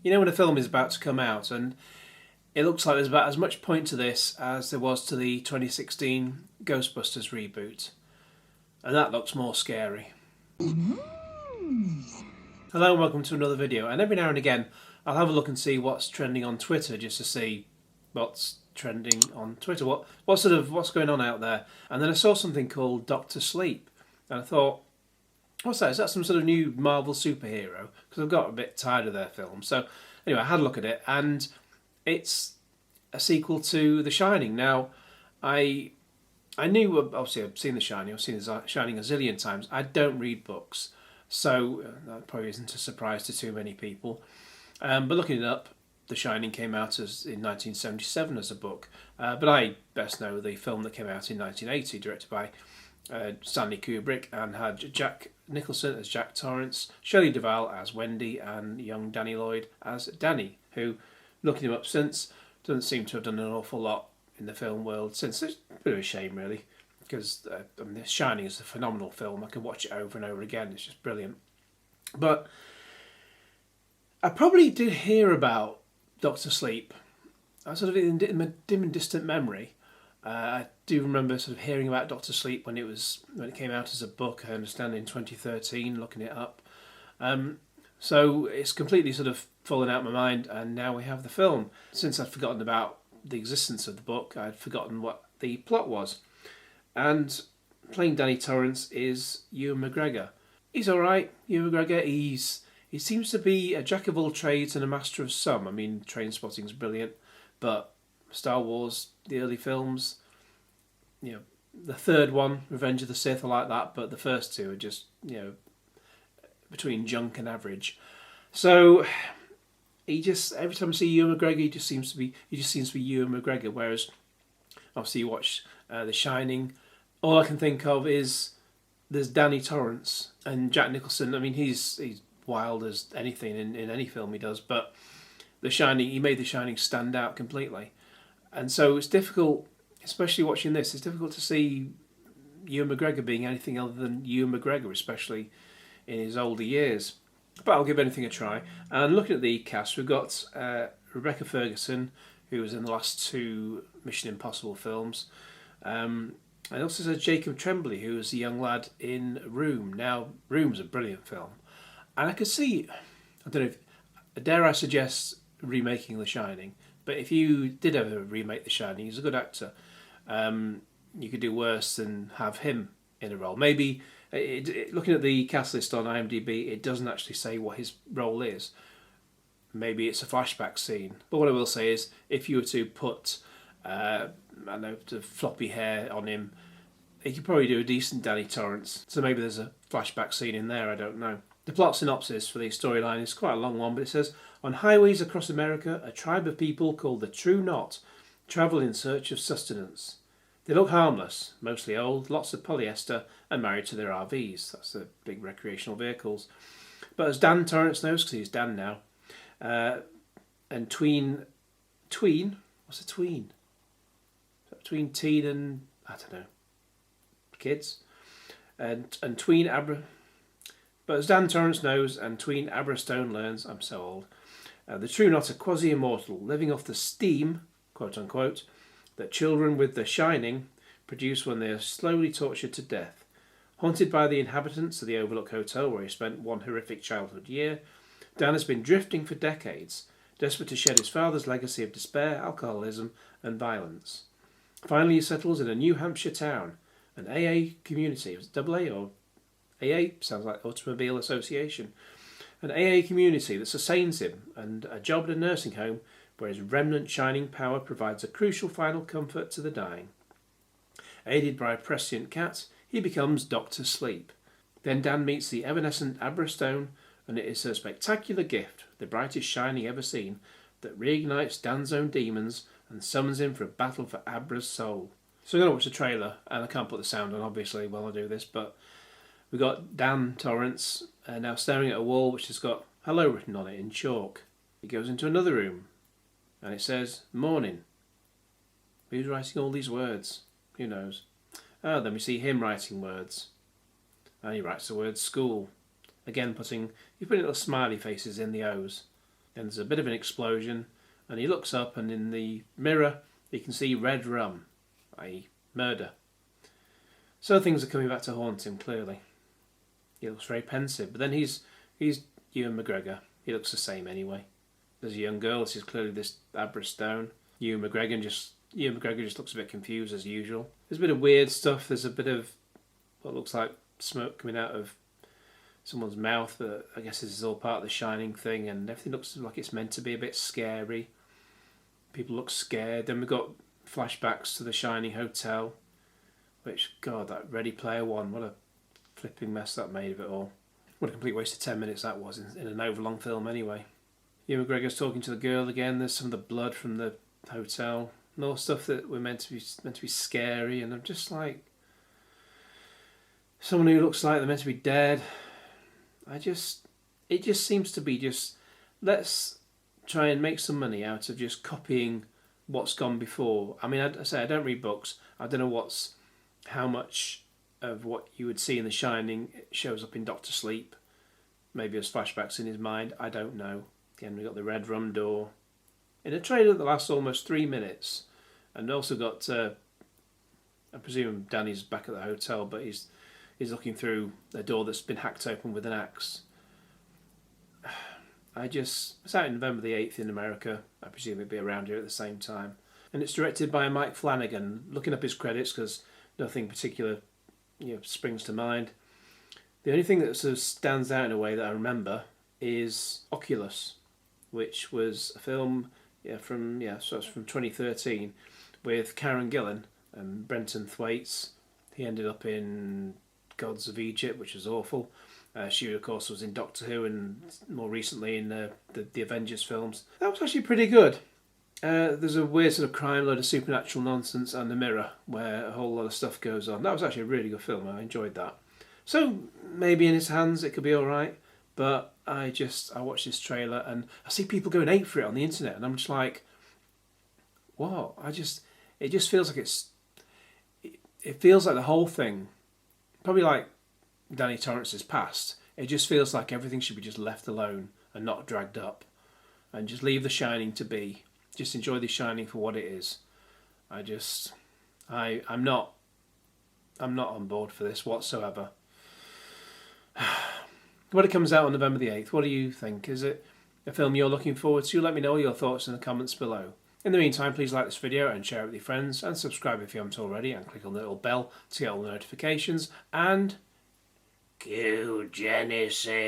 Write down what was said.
You know when a film is about to come out and it looks like there's about as much point to this as there was to the 2016 Ghostbusters reboot. And that looks more scary. Hello and welcome to another video. And every now and again I'll have a look and see what's trending on Twitter just to see what's trending on Twitter. What's going on out there. And then I saw something called Doctor Sleep. And I thought, what's that? Is that some sort of new Marvel superhero? Because I've got a bit tired of their films. So anyway, I had a look at it, and it's a sequel to The Shining. Now, I knew, obviously I've seen The Shining. I've seen The Shining a zillion times. I don't read books, so that probably isn't a surprise to too many people. But looking it up, The Shining came out in 1977 as a book. But I best know the film that came out in 1980, directed by Stanley Kubrick, and had Jack Nicholson as Jack Torrance, Shelley Duvall as Wendy, and young Danny Lloyd as Danny, who, looking him up since, doesn't seem to have done an awful lot in the film world since. It's a bit of a shame, really, because The Shining is a phenomenal film. I can watch it over and over again. It's just brilliant. But I probably did hear about Doctor Sleep. I sort of in my dim and distant memory. I do remember sort of hearing about Doctor Sleep when it came out as a book. I understand in 2013, looking it up. So it's completely sort of fallen out of my mind, and now we have the film. Since I'd forgotten about the existence of the book, I'd forgotten what the plot was. And playing Danny Torrance is Ewan McGregor. He's all right, Ewan McGregor. He seems to be a jack of all trades and a master of some. I mean, Trainspotting's brilliant, but Star Wars, the early films, the third one, Revenge of the Sith, I like that, but the first two are just, between junk and average. So every time I see Ewan McGregor, he just seems to be Ewan McGregor. Whereas, obviously, you watch The Shining, all I can think of is there's Danny Torrance and Jack Nicholson. I mean, he's wild as anything in any film he does, but The Shining, he made The Shining stand out completely. And so it's difficult, especially watching this, it's difficult to see Ewan McGregor being anything other than Ewan McGregor, especially in his older years. But I'll give anything a try. And looking at the cast, we've got Rebecca Ferguson, who was in the last two Mission Impossible films. And also says Jacob Tremblay, who was the young lad in Room. Now, Room's a brilliant film. And I could see, I don't know if, dare I suggest remaking The Shining, but if you did ever remake The Shining, he's a good actor. You could do worse than have him in a role. Maybe, looking at the cast list on IMDb, it doesn't actually say what his role is. Maybe it's a flashback scene. But what I will say is, if you were to put, the floppy hair on him, he could probably do a decent Danny Torrance. So maybe there's a flashback scene in there, I don't know. The plot synopsis for the storyline is quite a long one, but it says, on highways across America, a tribe of people called the True Knot travel in search of sustenance. They look harmless, mostly old, lots of polyester, and married to their RVs. That's the big recreational vehicles. But as Dan Torrance knows, because he's Dan now, and tween, what's a tween? Between teen and, I don't know, kids? And tween But as Dan Torrance knows, and tween Aberystone learns, I'm so old, the True Knot are quasi-immortal, living off the steam, quote-unquote, that children with The Shining produce when they are slowly tortured to death. Haunted by the inhabitants of the Overlook Hotel where he spent one horrific childhood year, Dan has been drifting for decades, desperate to shed his father's legacy of despair, alcoholism and violence. Finally he settles in a New Hampshire town, an AA community. Was it AA or AA? Sounds like Automobile Association. An AA community that sustains him, and a job at a nursing home where his remnant shining power provides a crucial final comfort to the dying. Aided by a prescient cat, he becomes Dr. Sleep. Then Dan meets the evanescent Aberystone, and it is her spectacular gift, the brightest shining ever seen, that reignites Dan's own demons and summons him for a battle for Abra's soul. So I'm going to watch the trailer, and I can't put the sound on obviously while I do this, but we've got Dan Torrance now staring at a wall which has got hello written on it in chalk. He goes into another room and it says morning. Who's writing all these words? Who knows? Then we see him writing words. And he writes the word school. Again, you're putting little smiley faces in the O's. Then there's a bit of an explosion, and he looks up, and in the mirror he can see red rum, i.e. murder. So things are coming back to haunt him, clearly. He looks very pensive, but then he's Ewan McGregor. He looks the same anyway. There's a young girl, this is clearly this Abra Stone. Ewan McGregor just looks a bit confused as usual. There's a bit of weird stuff, there's a bit of what looks like smoke coming out of someone's mouth, but I guess this is all part of the Shining thing, and everything looks like it's meant to be a bit scary. People look scared. Then we've got flashbacks to the Shining Hotel, which, God, that Ready Player One, what a flipping mess that made of it all. What a complete waste of 10 minutes that was in an overlong film anyway. Ewan McGregor's talking to the girl again. There's some of the blood from the hotel. More stuff that were meant to be scary, and I'm just like, someone who looks like they're meant to be dead. It just seems to be just, let's try and make some money out of just copying what's gone before. I mean, I say I don't read books. I don't know how much of what you would see in The Shining shows up in Doctor Sleep. Maybe as flashbacks in his mind. I don't know. Again, we got the red rum door in a trailer that lasts almost 3 minutes, and also got I presume Danny's back at the hotel, but he's looking through a door that's been hacked open with an axe. It's out in November the 8th in America. I presume it'd be around here at the same time. And it's directed by Mike Flanagan. Looking up his credits, because nothing particular springs to mind. The only thing that sort of stands out in a way that I remember is Oculus, which was a film from 2013 with Karen Gillan and Brenton Thwaites. He ended up in Gods of Egypt, which was awful. She, of course, was in Doctor Who and more recently in the Avengers films. That was actually pretty good. There's a weird sort of crime, load of supernatural nonsense, and The Mirror, where a whole lot of stuff goes on. That was actually a really good film. I enjoyed that. So maybe in his hands it could be alright, but I watched this trailer and I see people going ape for it on the internet, and I'm just like, what? It just feels like it feels like the whole thing, probably like Danny Torrance's past, it just feels like everything should be just left alone and not dragged up, and just leave The Shining to be. Just enjoy The Shining for what it is. I'm not on board for this whatsoever. When it comes out on November the 8th, what do you think? Is it a film you're looking forward to? Let me know your thoughts in the comments below. In the meantime, please like this video and share it with your friends, and subscribe if you haven't already, and click on the little bell to get all the notifications, and cue Genesis.